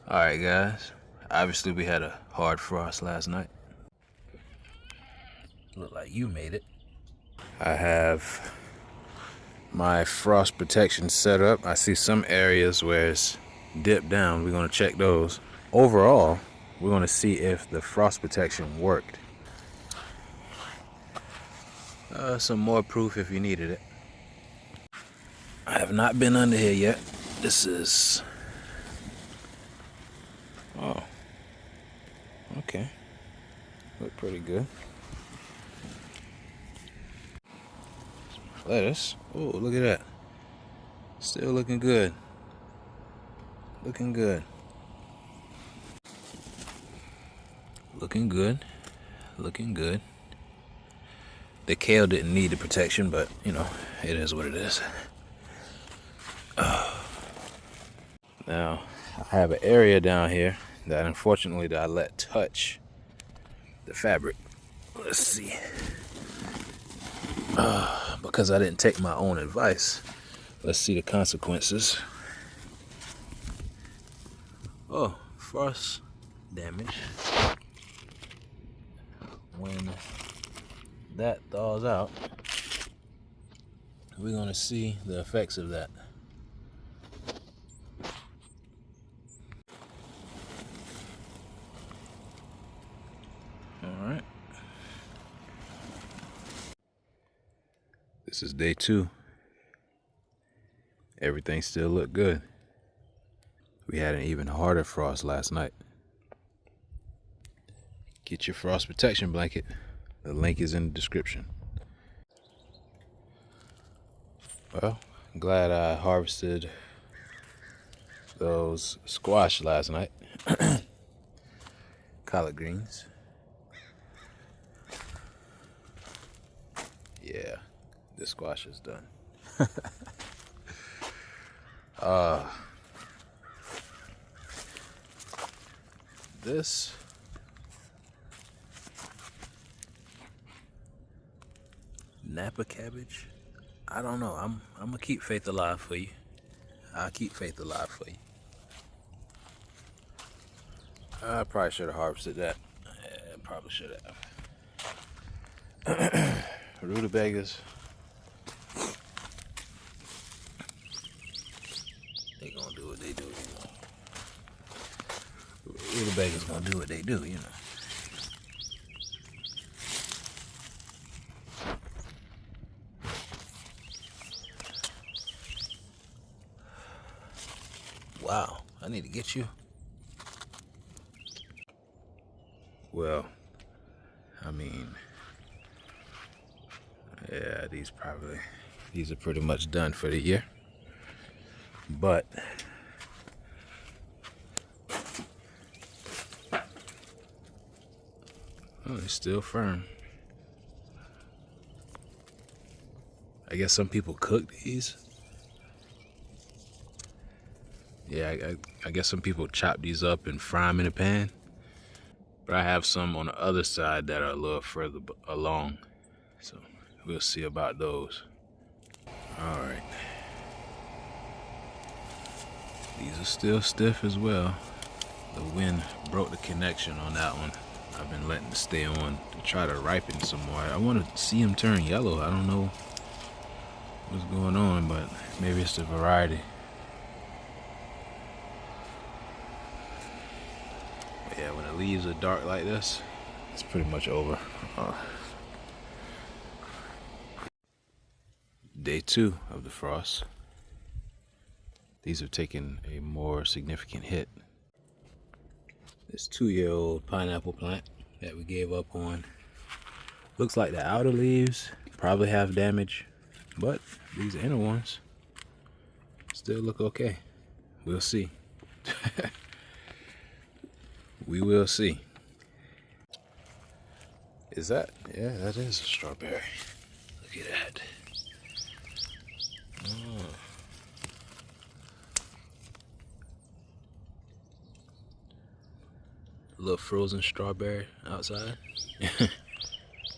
Alright guys, obviously we had a hard frost last night. Look like you made it. I have my frost protection set up. I see some areas where it's dipped down. We're going to check those. Overall, we're going to see if the frost protection worked. Some more proof if you needed it. I have not been under here yet. This is... Oh. Okay. Look pretty good. Lettuce. Oh, look at that. Still looking good. Looking good. Looking good. Looking good. The kale didn't need the protection, but you know, it is what it is. Now, I have an area down here that unfortunately that I let touch the fabric. Let's see. Because I didn't take my own advice. Let's see the consequences. Oh, frost damage. When that thaws out, we're gonna see the effects of that. All right. This is day 2. Everything still looked good. We had an even harder frost last night. Get your frost protection blanket. The link is in the description. Well, I'm glad I harvested those squash last night. Collard greens. Yeah, the squash is done. This Napa cabbage, I don't know. I'm gonna keep faith alive for you. I'll keep faith alive for you. I probably should have harvested that. Yeah, probably should have. Rutabagas. They gonna do what they do, you know. Rutabagas gonna do what they do, you know. Wow, I need to get you. Well, I mean, yeah, these are pretty much done for the year. But oh, it's still firm. I guess some people cook these. Yeah, I guess some people chop these up and fry them in a pan. But I have some on the other side that are a little further along. So we'll see about those. All right. These are still stiff as well. The wind broke the connection on that one. I've been letting it stay on to try to ripen some more. I want to see them turn yellow. I don't know what's going on, but maybe it's the variety. But yeah, when the leaves are dark like this, it's pretty much over. Day 2 of the frost. These have taken a more significant hit. This 2-year-old pineapple plant that we gave up on. Looks like the outer leaves probably have damage, but these inner ones still look okay. We'll see. We will see. Is that? Yeah, that is a strawberry. Look at that. Oh. A little frozen strawberry outside.